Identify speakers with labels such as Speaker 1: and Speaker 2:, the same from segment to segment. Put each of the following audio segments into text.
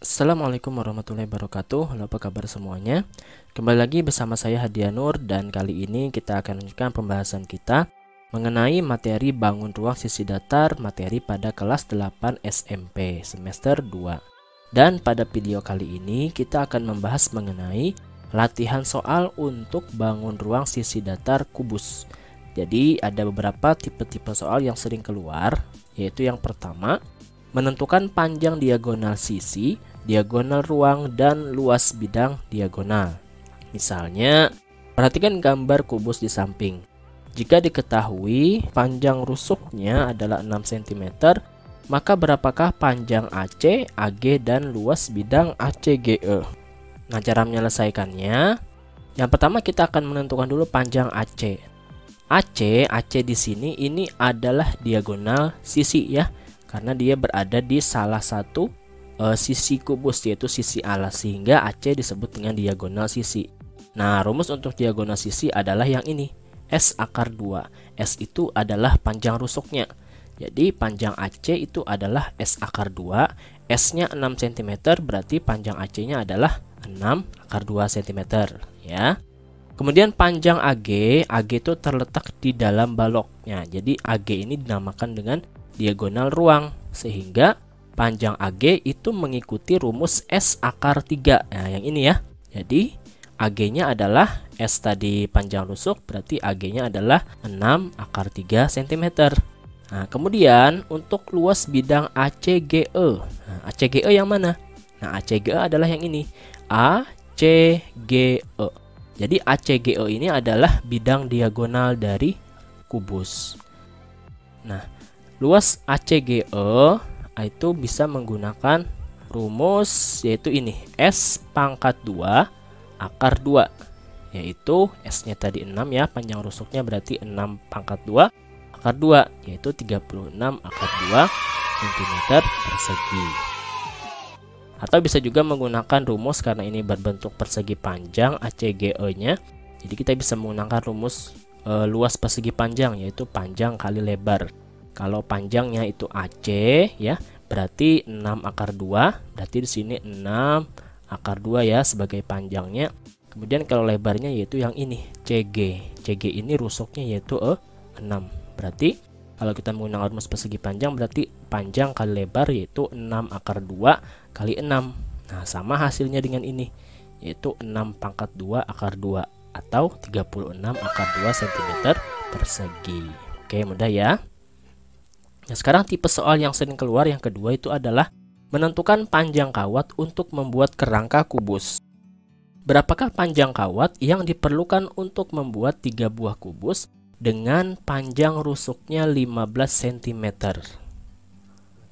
Speaker 1: Assalamualaikum warahmatullahi wabarakatuh. Halo, apa kabar semuanya? Kembali lagi bersama saya Hadianur, dan kali ini kita akan lanjutkan pembahasan kita mengenai materi bangun ruang sisi datar materi pada kelas 8 SMP semester 2. Dan pada video kali ini kita akan membahas mengenai latihan soal untuk bangun ruang sisi datar kubus. Jadi ada beberapa tipe-tipe soal yang sering keluar, yaitu yang pertama, menentukan panjang diagonal sisi, diagonal ruang, dan luas bidang diagonal. Misalnya, perhatikan gambar kubus di samping. Jika diketahui panjang rusuknya adalah 6 cm, maka berapakah panjang AC, AG, dan luas bidang ACGE? Nah, cara menyelesaikannya, yang pertama kita akan menentukan dulu panjang AC. AC di sini ini adalah diagonal sisi ya, karena dia berada di salah satu sisi kubus, yaitu sisi alas, sehingga AC disebut dengan diagonal sisi. Nah, rumus untuk diagonal sisi adalah yang ini, S akar 2. S itu adalah panjang rusuknya. Jadi panjang AC itu adalah S akar 2. S-nya 6 cm, berarti panjang AC-nya adalah 6 akar 2 cm ya. Kemudian panjang AG itu terletak di dalam baloknya. Jadi AG ini dinamakan dengan diagonal ruang, sehingga panjang AG itu mengikuti rumus S akar 3. Nah, yang ini ya. Jadi AG-nya adalah S tadi panjang rusuk, berarti AG-nya adalah 6 akar 3 cm. Nah, kemudian untuk luas bidang ACGE. Nah, ACGE yang mana? Nah, ACGE adalah yang ini, ACGE. Jadi ACGE ini adalah bidang diagonal dari kubus. Nah, luas ACGE itu bisa menggunakan rumus, yaitu ini, S pangkat 2 akar 2, yaitu S-nya tadi 6 ya, panjang rusuknya berarti 6 pangkat 2 akar 2, yaitu 36 akar 2 cm persegi. Atau bisa juga menggunakan rumus, karena ini berbentuk persegi panjang ACGE-nya, jadi kita bisa menggunakan rumus luas persegi panjang, yaitu panjang kali lebar. Kalau panjangnya itu AC ya, berarti 6 akar 2, berarti di sini 6 akar 2 ya sebagai panjangnya. Kemudian kalau lebarnya yaitu yang ini, CG. CG ini rusuknya yaitu 6. Berarti kalau kita menggunakan rumus persegi panjang, berarti panjang kali lebar yaitu 6 akar 2 kali 6. Nah, sama hasilnya dengan ini, yaitu 6 pangkat 2 akar 2 atau 36 akar 2 cm persegi. Oke, mudah ya. Nah, sekarang tipe soal yang sering keluar yang kedua itu adalah menentukan panjang kawat untuk membuat kerangka kubus. Berapakah panjang kawat yang diperlukan untuk membuat 3 buah kubus dengan panjang rusuknya 15 cm?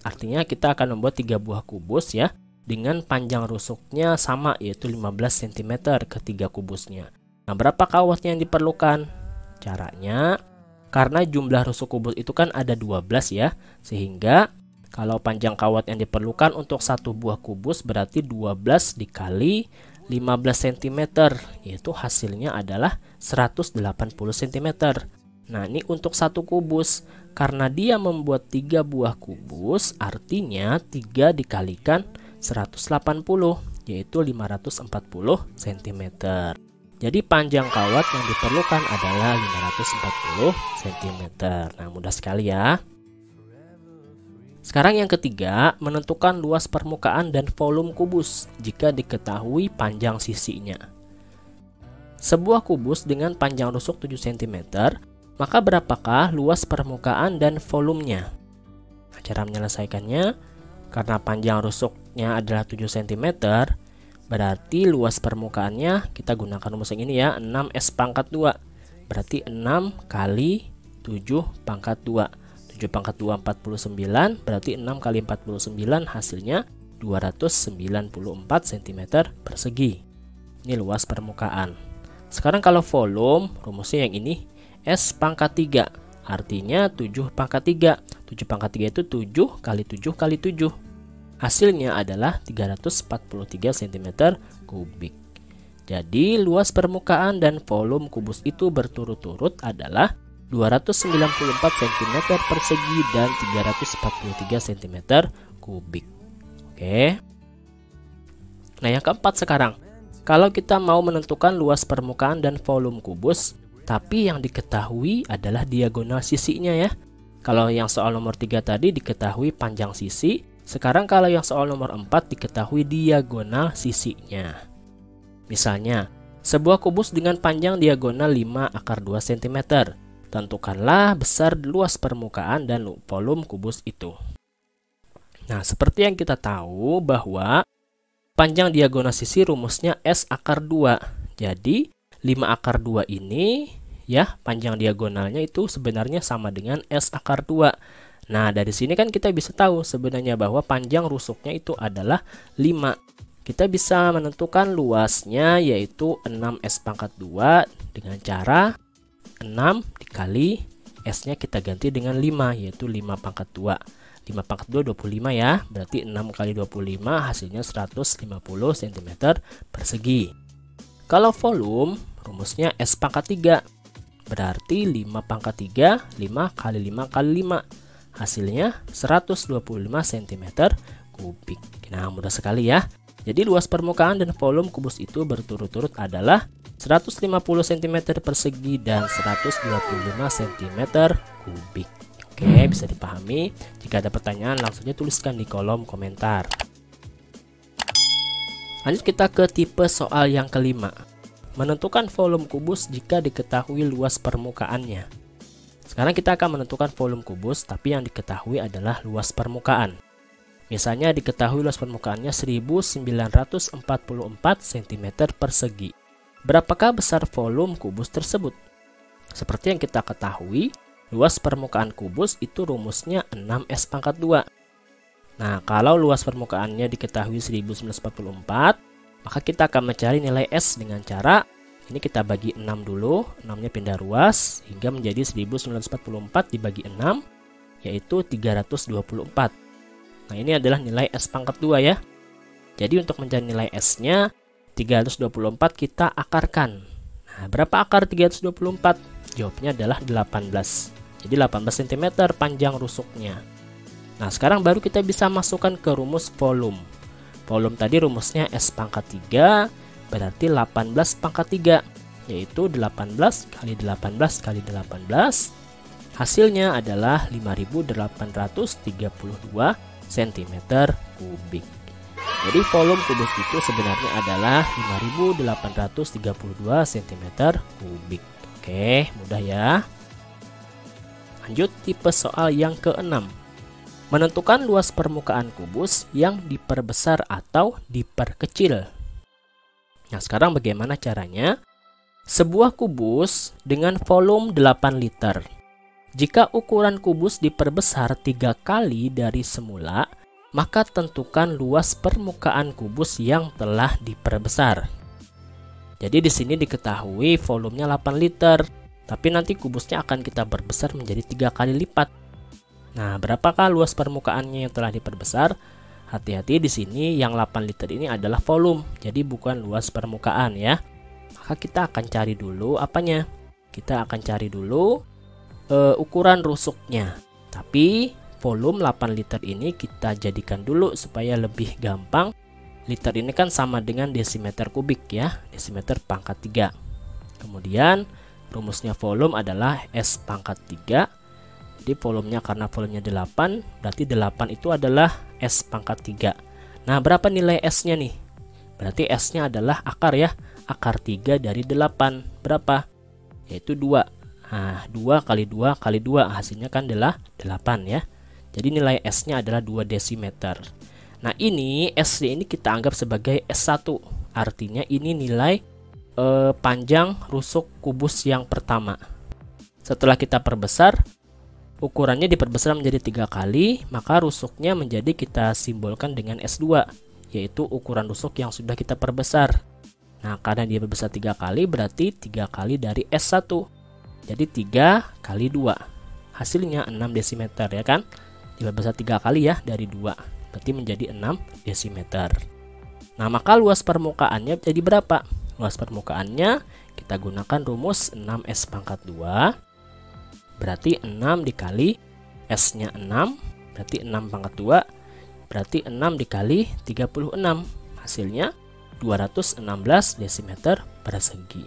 Speaker 1: Artinya kita akan membuat 3 buah kubus ya, dengan panjang rusuknya sama, yaitu 15 cm ketiga kubusnya. Nah, berapa kawat yang diperlukan? Caranya, karena jumlah rusuk kubus itu kan ada 12 ya, sehingga kalau panjang kawat yang diperlukan untuk satu buah kubus berarti 12 dikali 15 cm, yaitu hasilnya adalah 180 cm. Nah, ini untuk satu kubus. Karena dia membuat 3 buah kubus, artinya 3 dikalikan 180, yaitu 540 cm. Jadi panjang kawat yang diperlukan adalah 540 cm. Nah, mudah sekali ya. Sekarang yang ketiga, menentukan luas permukaan dan volume kubus jika diketahui panjang sisinya. Sebuah kubus dengan panjang rusuk 7 cm, maka berapakah luas permukaan dan volumenya? Nah, cara menyelesaikannya, karena panjang rusuknya adalah 7 cm, berarti luas permukaannya kita gunakan rumus yang ini ya, 6S pangkat 2. Berarti 6 kali 7 pangkat 2. 7 pangkat 2 49, berarti 6 kali 49 hasilnya 294 cm persegi. Ini luas permukaan. Sekarang kalau volume, rumusnya yang ini, S pangkat 3. Artinya 7 pangkat 3. 7 pangkat 3 itu 7 kali 7 kali 7. Hasilnya adalah 343 cm kubik. Jadi luas permukaan dan volume kubus itu berturut-turut adalah 294 cm persegi dan 343 cm kubik. Oke. Nah, yang keempat sekarang, kalau kita mau menentukan luas permukaan dan volume kubus, tapi yang diketahui adalah diagonal sisinya ya. Kalau yang soal nomor 3 tadi diketahui panjang sisi, sekarang kalau yang soal nomor 4 diketahui diagonal sisinya. Misalnya, sebuah kubus dengan panjang diagonal 5/2 cm. Tentukanlah besar luas permukaan dan volume kubus itu. Nah, seperti yang kita tahu bahwa panjang diagonal sisi rumusnya S/2. Jadi, 5/2 ini ya, panjang diagonalnya itu sebenarnya sama dengan S/2. Nah, dari sini kan kita bisa tahu sebenarnya bahwa panjang rusuknya itu adalah 5. Kita bisa menentukan luasnya yaitu 6S⁻² dengan cara 6 dikali S-nya kita ganti dengan 5, yaitu 5/2. 5/2 25 ya, berarti 6 kali 25 hasilnya 150 cm persegi. Kalau volume, rumusnya S⁻3. Berarti 5/3, 5 kali 5 kali 5. Hasilnya 125 cm kubik. Nah, mudah sekali ya. Jadi luas permukaan dan volume kubus itu berturut-turut adalah 150 cm persegi dan 125 cm kubik. Oke, bisa dipahami. Jika ada pertanyaan langsung aja tuliskan di kolom komentar. Lanjut kita ke tipe soal yang kelima. Menentukan volume kubus jika diketahui luas permukaannya. Sekarang kita akan menentukan volume kubus, tapi yang diketahui adalah luas permukaan. Misalnya diketahui luas permukaannya 1944 cm persegi. Berapakah besar volume kubus tersebut? Seperti yang kita ketahui, luas permukaan kubus itu rumusnya 6S⁻². Nah, kalau luas permukaannya diketahui 1944, maka kita akan mencari nilai S dengan cara ini kita bagi 6 dulu, 6-nya pindah ruas hingga menjadi 1944 dibagi 6 yaitu 324. Nah, ini adalah nilai S⁻² ya. Jadi untuk mencari nilai S-nya 324 kita akarkan. Nah, berapa akar 324? Jawabnya adalah 18. Jadi 18 cm panjang rusuknya. Nah, sekarang baru kita bisa masukkan ke rumus volume. Volume tadi rumusnya S⁻3 berarti 18/3, yaitu 18 kali 18 kali 18. Hasilnya adalah 5832 cm kubik. Jadi volume kubus itu sebenarnya adalah 5832 cm kubik. Oke, mudah ya. Lanjut tipe soal yang keenam. Menentukan luas permukaan kubus yang diperbesar atau diperkecil. Nah, sekarang bagaimana caranya? Sebuah kubus dengan volume 8 liter. Jika ukuran kubus diperbesar 3 kali dari semula, maka tentukan luas permukaan kubus yang telah diperbesar. Jadi di sini diketahui volumenya 8 liter, tapi nanti kubusnya akan kita perbesar menjadi 3 kali lipat. Nah, berapakah luas permukaannya yang telah diperbesar? Hati-hati di sini yang 8 liter ini adalah volume, jadi bukan luas permukaan ya. Maka kita akan cari dulu apanya? Kita akan cari dulu ukuran rusuknya. Tapi volume 8 liter ini kita jadikan dulu supaya lebih gampang. Liter ini kan sama dengan desimeter kubik ya, desimeter pangkat 3. Kemudian rumusnya volume adalah S⁻3. Jadi volumenya karena volumenya 8, berarti 8 itu adalah S⁻3. Nah, berapa nilai S-nya nih? Berarti S-nya adalah akar ya. Akar 3 dari 8. Berapa? Yaitu 2. Nah, 2 kali 2 kali 2 hasilnya kan adalah 8 ya. Jadi nilai S-nya adalah 2 desimeter. Nah, ini S-nya ini kita anggap sebagai S1. Artinya ini nilai panjang rusuk kubus yang pertama. Setelah kita perbesar, ukurannya diperbesar menjadi 3 kali, maka rusuknya menjadi kita simbolkan dengan S2, yaitu ukuran rusuk yang sudah kita perbesar. Nah, karena dia berbesar 3 kali, berarti 3 kali dari S1. Jadi 3 kali 2. Hasilnya 6 desimeter ya kan? Diperbesar 3 kali ya dari 2. Berarti menjadi 6 desimeter. Nah, maka luas permukaannya jadi berapa? Luas permukaannya kita gunakan rumus 6S⁻². Berarti 6 dikali S-nya 6, berarti 6/2, berarti 6 dikali 36. Hasilnya 216 desimeter persegi.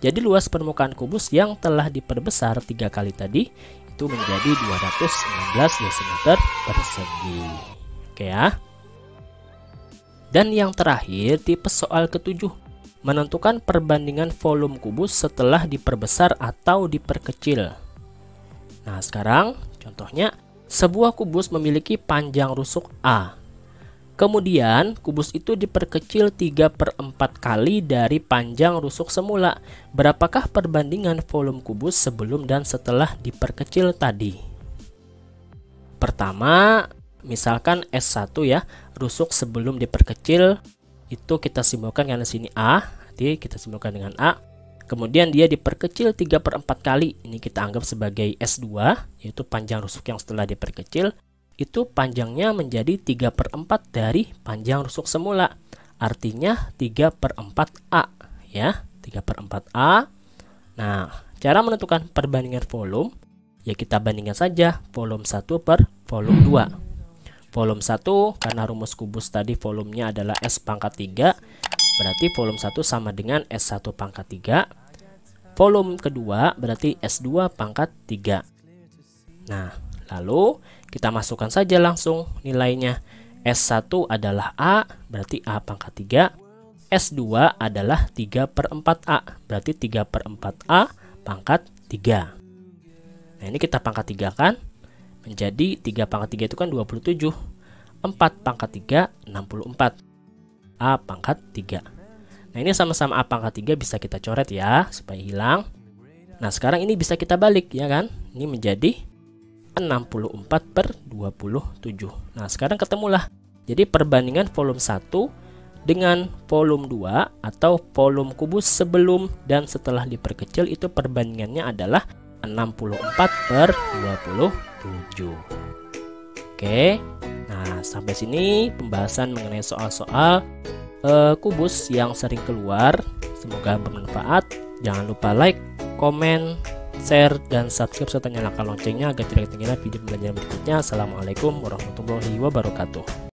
Speaker 1: Jadi luas permukaan kubus yang telah diperbesar 3 kali tadi itu menjadi 216 desimeter persegi. Oke ya. Dan yang terakhir, tipe soal ketujuh, menentukan perbandingan volume kubus setelah diperbesar atau diperkecil. Nah, sekarang contohnya, sebuah kubus memiliki panjang rusuk A. Kemudian, kubus itu diperkecil 3/4 kali dari panjang rusuk semula. Berapakah perbandingan volume kubus sebelum dan setelah diperkecil tadi? Pertama, misalkan S1 ya, rusuk sebelum diperkecil itu kita simbolkan karena sini A, nanti kita simbolkan dengan A. Kemudian dia diperkecil 3/4 kali, ini kita anggap sebagai S2, yaitu panjang rusuk yang setelah diperkecil, itu panjangnya menjadi 3/4 dari panjang rusuk semula. Artinya 3/4A ya, 3/4A. Nah, cara menentukan perbandingan volume, ya kita bandingkan saja volume 1 per volume 2. Volume 1 karena rumus kubus tadi volumenya adalah S pangkat 3, berarti volume 1 sama dengan S1 pangkat 3. Volume kedua berarti S2 pangkat 3. Nah, lalu kita masukkan saja langsung nilainya. S1 adalah A, berarti A pangkat 3. S2 adalah 3/4A, berarti 3/4A pangkat 3. Nah, ini kita pangkat 3 kan? Menjadi 3 pangkat 3 itu kan 27. 4 pangkat 3, 64. A pangkat 3. Nah, ini sama-sama A pangkat 3 bisa kita coret ya, supaya hilang. Nah, sekarang ini bisa kita balik ya kan? Ini menjadi 64/27. Nah, sekarang ketemulah. Jadi perbandingan volume 1 dengan volume 2 atau volume kubus sebelum dan setelah diperkecil itu perbandingannya adalah 64/27. Oke. Nah, sampai sini pembahasan mengenai soal-soal kubus yang sering keluar. Semoga bermanfaat. Jangan lupa like, komen, share, dan subscribe serta nyalakan loncengnya agar tidak ketinggalan video pembelajaran berikutnya. Assalamualaikum warahmatullahi wabarakatuh.